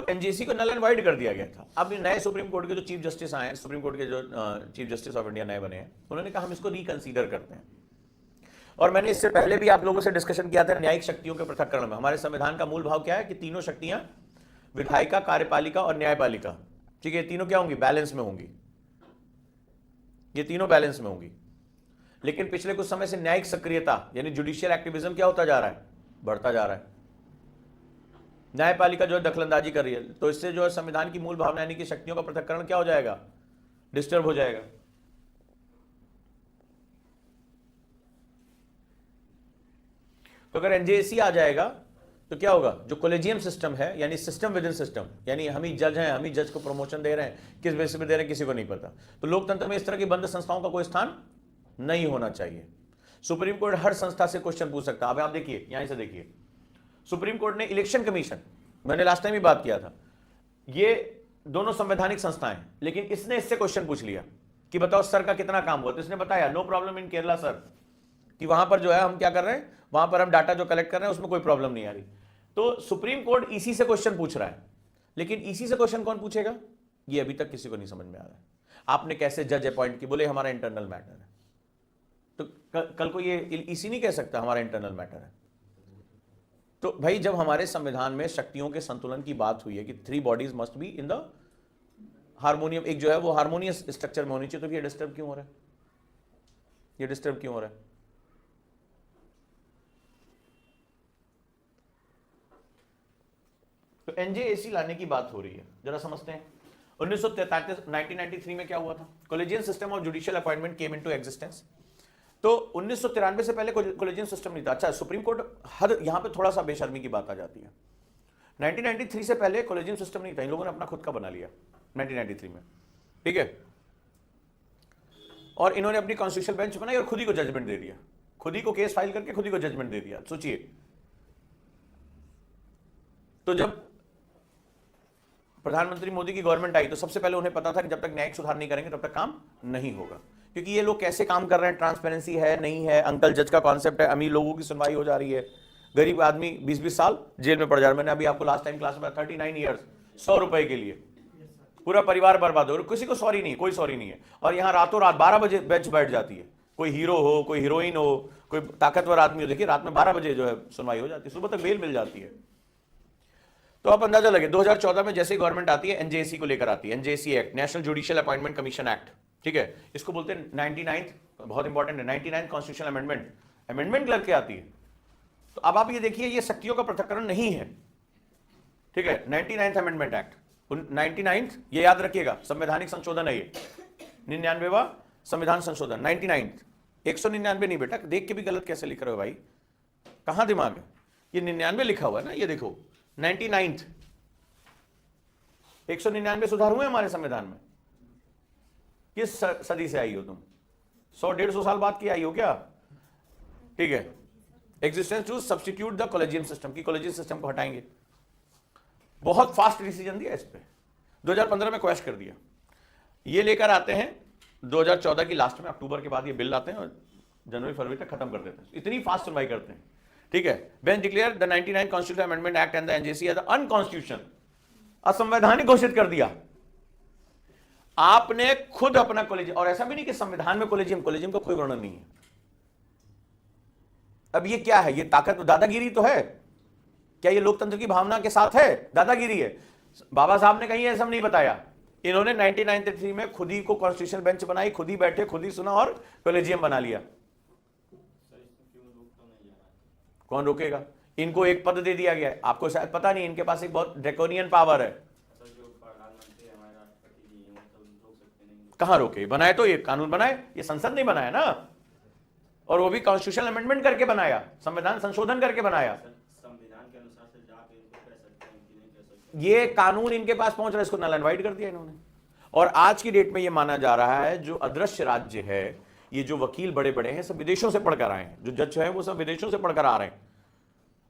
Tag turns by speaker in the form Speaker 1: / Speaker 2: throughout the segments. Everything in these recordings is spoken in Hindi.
Speaker 1: एनजेसी को नल एंड वाइड कर दिया गया था। अब नए सुप्रीम कोर्ट के जो चीफ जस्टिस आए, सुप्रीम कोर्ट के जो चीफ जस्टिस ऑफ इंडिया नए बने हैं, उन्होंने कहा हम इसको रिकंसीडर करते हैं। और मैंने इससे पहले भी आप लोगों से डिस्कशन किया था न्यायिक शक्तियों के पृथक्करण में। हमारे संविधान का मूल भाव क्या है कि तीनों शक्तियां, विधायिका, कार्यपालिका और न्यायपालिका, ठीक है, तीनों क्या होंगी? बैलेंस में होंगी। ये तीनों बैलेंस में होंगी। लेकिन पिछले कुछ समय से न्यायिक सक्रियता यानी जुडिशियल एक्टिविज्म क्या होता जा रहा है? बढ़ता जा रहा है। न्यायपालिका जो है दखलंदाजी कर रही है, तो इससे जो है संविधान की मूल भावना यानी कि शक्तियों का पृथक्करण क्या हो जाएगा? डिस्टर्ब हो जाएगा। तो अगर एनजेसी आ जाएगा तो क्या होगा? जो कॉलेजियम सिस्टम है यानी सिस्टम विद इन सिस्टम, यानी हम ही जज हैं, हम ही जज को प्रमोशन दे रहे हैं, किस बेसिस पे दे रहे हैं किसी को नहीं पता। तो लोकतंत्र में इस तरह की बंद संस्थाओं का कोई स्थान नहीं होना चाहिए। सुप्रीम कोर्ट हर संस्था से क्वेश्चन पूछ सकता है। अब आप देखिए, यहां से देखिए, सुप्रीम कोर्ट ने इलेक्शन कमीशन, मैंने लास्ट टाइम भी बात किया था, ये दोनों संवैधानिक संस्थाएं, लेकिन इसने इससे क्वेश्चन पूछ लिया कि बताओ सर का कितना काम हुआ, तो इसने बताया no problem in Kerala sir, कि वहां पर जो है हम क्या कर रहे हैं, वहां पर हम डाटा जो कलेक्ट कर रहे हैं उसमें कोई प्रॉब्लम नहीं आ रही। तो सुप्रीम कोर्ट इसी से क्वेश्चन पूछ रहा है, लेकिन इसी से क्वेश्चन कौन पूछेगा ये अभी तक किसी को नहीं समझ में आ रहा है। आपने कैसे जज अपॉइंट की? बोले हमारा इंटरनल मैटर है। तो कल को ये इसी नहीं कह सकता हमारा इंटरनल मैटर है। तो भाई जब हमारे संविधान में शक्तियों के संतुलन की बात हुई है कि 3 bodies must be in the harmonium, एक जो है वो हार्मोनियस स्ट्रक्चर में होनी चाहिए, तो ये डिस्टर्ब क्यों हो रहा है? ये डिस्टर्ब क्यों हो रहा है? तो एनजेएसी लाने की बात हो रही है, जरा समझते हैं। 1993 में क्या हुआ था? Collegian system of judicial appointment came into existence. तो 1993 से पहले कॉलेजियन सिस्टम नहीं था। अच्छा, सुप्रीम कोर्ट हर यहां पे थोड़ा सा बेशर्मी की बात आ जाती है। 1993 से पहले कॉलेजियन सिस्टम नहीं था, इन लोगों ने अपना खुद का बना लिया 1993 में, ठीक है। और इन्होंने अपनी कॉन्स्टिट्यूशनल बेंच बनाई और खुद ही को जजमेंट दे दिया, खुद ही को केस फाइल करके खुद ही को जजमेंट दे दिया। सोचिए, तो जब प्रधानमंत्री मोदी की गवर्नमेंट आई तो सबसे पहले उन्हें पता था कि जब तक न्यायिक सुधार नहीं करेंगे तब तक काम नहीं होगा, क्योंकि ये लोग कैसे काम कर रहे हैं, ट्रांसपेरेंसी है नहीं है, अंकल जज का कॉन्सेप्ट है, अमीर लोगों की सुनवाई हो जा रही है, गरीब आदमी 20-20 साल जेल में पड़ जा रहा है। मैंने अभी आपको लास्ट टाइम क्लास में 39 ईयर्स 100 रुपए के लिए पूरा परिवार बर्बाद हो, किसी को सॉरी नहीं, कोई सॉरी नहीं है। और यहाँ रातों रात 12 बजे बेंच बैठ जाती है, कोई हीरो हो, कोई हीरोइन हो, कोई ताकतवर आदमी हो, देखिए रात में 12 बजे जो है सुनवाई हो जाती है, सुबह तक बेल मिल जाती है। तो आप अंदाजा लगे 2014 में जैसे ही गवर्नमेंट आती है एनजेसी को लेकर आती है, NJC act, national judicial appointment commission act, ठीक है, इसको बोलते हैं 99th, बहुत इंपॉर्टेंट है, 99th कॉन्स्टिट्यूशनल अमेंडमेंट करके आती है। तो अब आप ये देखिए, ये शक्तियों का पृथक्करण नहीं है, ठीक है। 99th अमेंडमेंट एक्ट, 99th ये याद रखिएगा, संवैधानिक संशोधन है ये, 99वां संविधान संशोधन, 99th, 199 नहीं बेटा, देख के भी गलत कैसे लिख रहे हो भाई, कहां दिमाग है? ये 99 लिखा हुआ है ना, ये देखो 99th, 199 सुधार हुए हमारे संविधान में। किस सदी से आई हो तुम? 100-150 साल बाद की आई हो क्या? ठीक है, existence to substitute the collegium system, की कॉलेजियम सिस्टम को हटाएंगे। बहुत फास्ट डिसीजन दिया इस पे, 2015 में क्वेश्चन कर दिया। ये लेकर आते हैं 2014 की लास्ट में, अक्टूबर के बाद ये बिल लाते हैं और जनवरी फरवरी तक खत्म कर देते हैं, इतनी फास्ट सुनवाई करते हैं, ठीक है। Bench declare the 99 constitutional amendment act and the NJC as unconstitutional, असंवैधानिक घोषित कर दिया। आपने खुद अपना कॉलेजियम, और ऐसा भी नहीं कि संविधान में कॉलेजियम का कोई वर्णन नहीं है। अब ये क्या है? ये ताकत, दादागिरी तो है क्या? ये लोकतंत्र की भावना के साथ है? दादागिरी है। बाबा साहब ने कहीं ऐसा नहीं बताया, इन्होंने 1993 में खुद ही को कॉन्स्टिट्यूशनल बेंच बनाई, खुद ही बैठे, खुद ही सुना और कॉलेजियम बना लिया। कौन रोकेगा? इनको एक पद दे दिया गया है, आपको शायद पता नहीं, इनके पास एक बहुत ड्रैकोनियन पावर है। कहां रोके? बनाए तो ये कानून बनाए, ये संसद नहीं बनाया ना, और वो भी कॉन्स्टिट्यूशनल अमेंडमेंट करके बनाया, संविधान संशोधन करके बनाया।
Speaker 2: संविधान के अनुसार से जाके इनको कह सकते हैं कि नहीं कह सकते।
Speaker 1: ये कानून इनके पास पहुंच रहा है, इसको नल एंड वाइड कर दिया इन्होंने। और आज की डेट में ये माना जा रहा है जो अदृश्य राज्य है, ये जो वकील बड़े बड़े हैं सब विदेशों से पढ़कर आए हैं, जो जज हैं वो सब विदेशों से पढ़कर आ रहे हैं।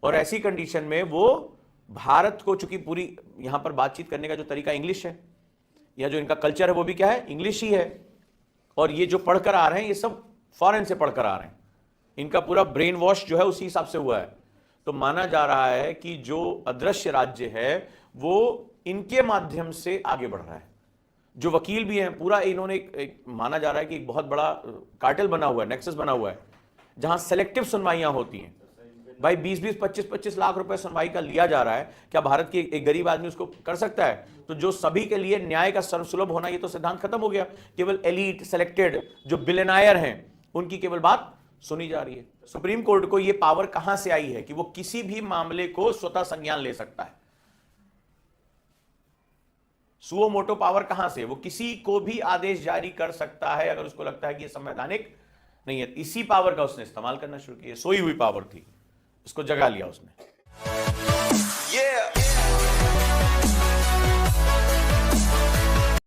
Speaker 1: और ऐसी कंडीशन में वो भारत को, चूंकि पूरी यहां पर बातचीत करने का जो तरीका इंग्लिश है, या जो इनका कल्चर है वो भी क्या है? इंग्लिश ही है। और ये जो पढ़कर आ रहे हैं ये सब फॉरेन से पढ़कर आ रहे हैं, इनका पूरा ब्रेन वॉश जो है उसी हिसाब से हुआ है। तो माना जा रहा है कि जो अदृश्य राज्य है वो इनके माध्यम से आगे बढ़ रहा है। जो वकील भी हैं, पूरा इन्होंने एक माना जा रहा है कि एक बहुत बड़ा कार्टेल बना हुआ है, नेक्सस बना हुआ है, जहां सेलेक्टिव सुनवाइयां होती हैं। भाई 20-20, 25-25 लाख रुपए सुनवाई का लिया जा रहा है, क्या भारत के एक गरीब आदमी उसको कर सकता है? तो जो सभी के लिए न्याय का सर्वसुलभ होना, ये तो सिद्धांत खत्म हो गया। केवल एलीट सेलेक्टेड जो बिलियनायर हैं उनकी केवल बात सुनी जा रही है। सुप्रीम कोर्ट को यह पावर कहां से आई है कि वो किसी भी मामले को स्वतः संज्ञान ले सकता है? सुओ मोटो पावर कहां से? वो किसी को भी आदेश जारी कर सकता है अगर उसको लगता है कि यह संवैधानिक नहीं है। इसी पावर का उसने इस्तेमाल करना शुरू किया। सोई हुई पावर थी, इसको जगा लिया उसने।